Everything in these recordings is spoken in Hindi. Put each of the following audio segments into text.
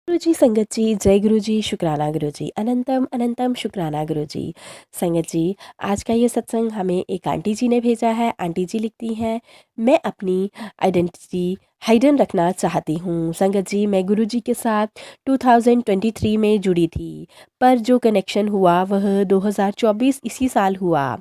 गुरु जी, संगत जी, जय गुरु जी, शुक्राना गुरु जी, अनंतम अनंतम शुक्राना गुरु जी। संगत जी, आज का ये सत्संग हमें एक आंटी जी ने भेजा है। आंटी जी लिखती हैं, मैं अपनी आइडेंटिटी हाइडन रखना चाहती हूँ। संगत जी, मैं गुरु जी के साथ 2023 में जुड़ी थी, पर जो कनेक्शन हुआ वह 2024 इसी साल हुआ।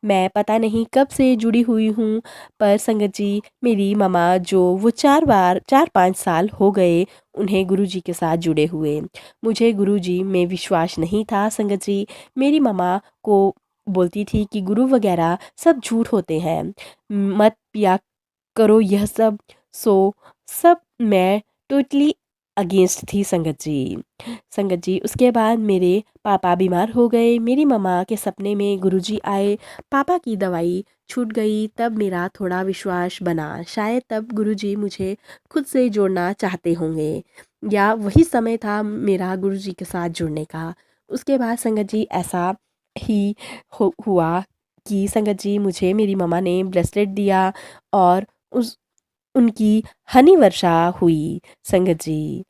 मैं पता नहीं कब से जुड़ी हुई हूँ, पर संगत जी, मेरी ममा जो वो 4-5 साल हो गए उन्हें गुरुजी के साथ जुड़े हुए। मुझे गुरुजी में विश्वास नहीं था संगत जी। मेरी मम्मा को बोलती थी कि गुरु वगैरह सब झूठ होते हैं, मत पिया करो यह सब। सो सब मैं टोटली अगेंस्ट थी संगत जी। संगत जी, उसके बाद मेरे पापा बीमार हो गए। मेरी मम्मा के सपने में गुरुजी आए। पापा की दवाई छूट गई, तब मेरा थोड़ा विश्वास बना। शायद तब गुरुजी मुझे खुद से जोड़ना चाहते होंगे, या वही समय था मेरा गुरुजी के साथ जुड़ने का। उसके बाद संगत जी ऐसा ही हुआ कि संगत जी मुझे मेरी मम्मा ने ब्रेसलेट दिया और उस उनकी हनी वर्षा हुई संगत जी।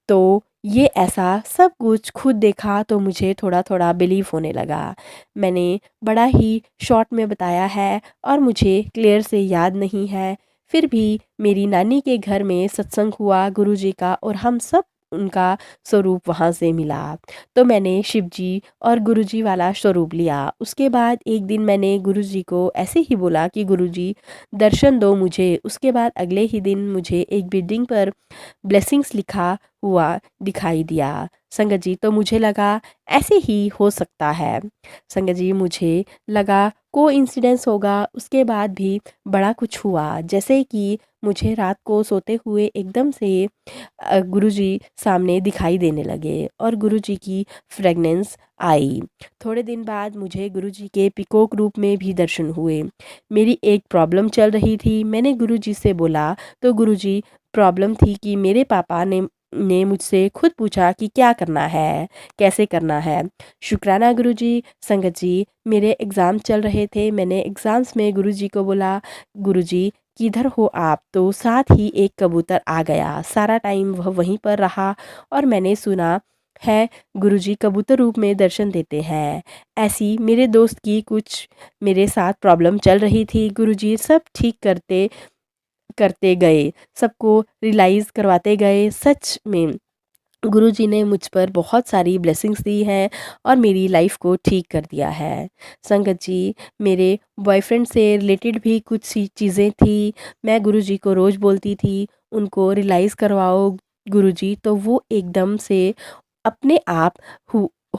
तो ये ऐसा सब कुछ खुद देखा तो मुझे थोड़ा थोड़ा बिलीव होने लगा। मैंने बड़ा ही शॉर्ट में बताया है और मुझे क्लियर से याद नहीं है। फिर भी मेरी नानी के घर में सत्संग हुआ गुरुजी का, और हम सब उनका स्वरूप वहाँ से मिला। तो मैंने शिव जी और गुरुजी वाला स्वरूप लिया। उसके बाद एक दिन मैंने गुरुजी को ऐसे ही बोला कि गुरुजी दर्शन दो मुझे। उसके बाद अगले ही दिन मुझे एक बिल्डिंग पर ब्लेसिंग्स लिखा हुआ दिखाई दिया संगत जी। तो मुझे लगा ऐसे ही हो सकता है संगत जी। मुझे लगा को इंसिडेंस होगा। उसके बाद भी बड़ा कुछ हुआ, जैसे कि मुझे रात को सोते हुए एकदम से गुरुजी सामने दिखाई देने लगे और गुरुजी की फ्रेगनेंस आई। थोड़े दिन बाद मुझे गुरुजी के पिकॉक रूप में भी दर्शन हुए। मेरी एक प्रॉब्लम चल रही थी। मैंने गुरुजी से बोला तो गुरुजी, प्रॉब्लम थी कि मेरे पापा ने मुझसे खुद पूछा कि क्या करना है, कैसे करना है। शुक्राना गुरुजी। संगत जी, मेरे एग्ज़ाम चल रहे थे। मैंने एग्ज़ाम्स में गुरुजी को बोला, गुरुजी किधर हो आप? तो साथ ही एक कबूतर आ गया। सारा टाइम वह वहीं पर रहा और मैंने सुना है गुरुजी कबूतर रूप में दर्शन देते हैं। ऐसी मेरे दोस्त की कुछ मेरे साथ प्रॉब्लम चल रही थी। गुरुजी सब ठीक करते करते गए, सबको रियलाइज़ करवाते गए। सच में गुरुजी ने मुझ पर बहुत सारी ब्लेसिंग्स दी हैं और मेरी लाइफ को ठीक कर दिया है संगत जी। मेरे बॉयफ्रेंड से रिलेटेड भी कुछ सी चीज़ें थी। मैं गुरुजी को रोज़ बोलती थी उनको रियलाइज़ करवाओ गुरुजी, तो वो एकदम से अपने आप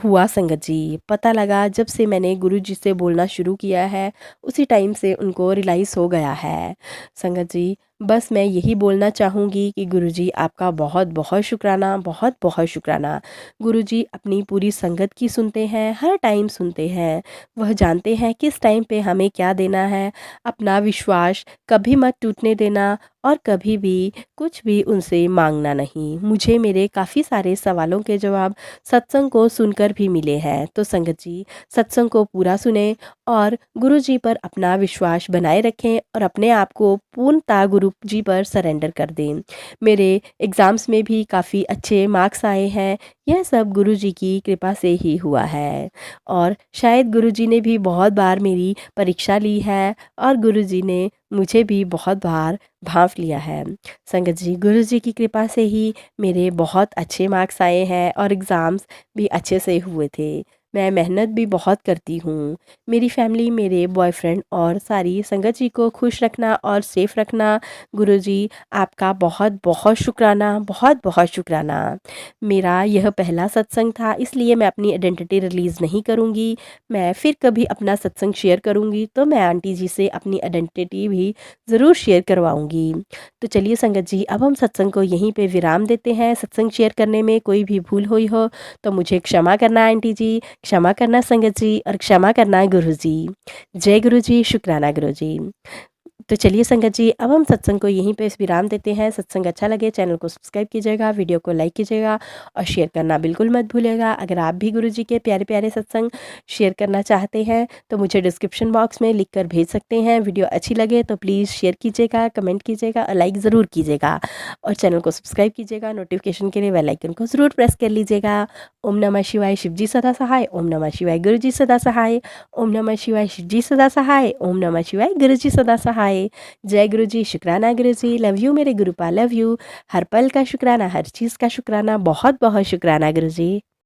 हुआ संगत जी। पता लगा जब से मैंने गुरुजी से बोलना शुरू किया है, उसी टाइम से उनको रियलाइज़ हो गया है संगत जी। बस मैं यही बोलना चाहूँगी कि गुरुजी आपका बहुत बहुत शुक्राना, बहुत बहुत शुक्राना। गुरुजी अपनी पूरी संगत की सुनते हैं, हर टाइम सुनते हैं। वह जानते हैं किस टाइम पे हमें क्या देना है। अपना विश्वास कभी मत टूटने देना और कभी भी कुछ भी उनसे मांगना नहीं। मुझे मेरे काफ़ी सारे सवालों के जवाब सत्संग को सुनकर भी मिले हैं। तो संगत जी, सत्संग को पूरा सुने और गुरु जी पर अपना विश्वास बनाए रखें और अपने आप को पूर्णतः गुरु जी पर सरेंडर कर दें। मेरे एग्ज़ाम्स में भी काफ़ी अच्छे मार्क्स आए हैं। यह सब गुरु जी की कृपा से ही हुआ है, और शायद गुरु जी ने भी बहुत बार मेरी परीक्षा ली है और गुरु जी ने मुझे भी बहुत बार भांप लिया है संगत जी। गुरु जी की कृपा से ही मेरे बहुत अच्छे मार्क्स आए हैं और एग्ज़ाम्स भी अच्छे से हुए थे। मैं मेहनत भी बहुत करती हूँ। मेरी फैमिली, मेरे बॉयफ्रेंड और सारी संगत जी को खुश रखना और सेफ रखना। गुरुजी आपका बहुत बहुत शुक्राना, बहुत बहुत शुक्राना। मेरा यह पहला सत्संग था, इसलिए मैं अपनी आइडेंटिटी रिलीज़ नहीं करूँगी। मैं फिर कभी अपना सत्संग शेयर करूँगी तो मैं आंटी जी से अपनी आइडेंटिटी भी ज़रूर शेयर करवाऊँगी। तो चलिए संगत जी, अब हम सत्संग को यहीं पे विराम देते हैं। सत्संग शेयर करने में कोई भी भूल हुई हो तो मुझे क्षमा करना आंटी जी, क्षमा करना संगत जी और क्षमा करना गुरु जी। जय गुरु जी, शुक्राना गुरु जी। तो चलिए संगत जी, अब हम सत्संग को यहीं पे विराम देते हैं। सत्संग अच्छा लगे चैनल को सब्सक्राइब कीजिएगा, वीडियो को लाइक कीजिएगा और शेयर करना बिल्कुल मत भूलिएगा। अगर आप भी गुरु जी के प्यारे प्यारे सत्संग शेयर करना चाहते हैं तो मुझे डिस्क्रिप्शन बॉक्स में लिख कर भेज सकते हैं। वीडियो अच्छी लगे तो प्लीज़ शेयर कीजिएगा, कमेंट कीजिएगा और लाइक ज़रूर कीजिएगा और चैनल को सब्सक्राइब कीजिएगा। नोटिफिकेशन के लिए बेल आइकन को ज़रूर प्रेस कर लीजिएगा। ओम नमः शिवाय, शिव जी सदा सहाय। ओम नमः शिवाय, गुरु जी सदा सहाय। ओम नमः शिवाय, शिव जी सदा सहाय। ओम नमः शिवाय, गुरु जी सदा सहाय। जय गुरु जी, शुक्राना गुरु जी, लव यू मेरे गुरुपा, लव यू। हर पल का शुक्राना, हर चीज़ का शुक्राना, बहुत बहुत शुक्राना गुरु जी।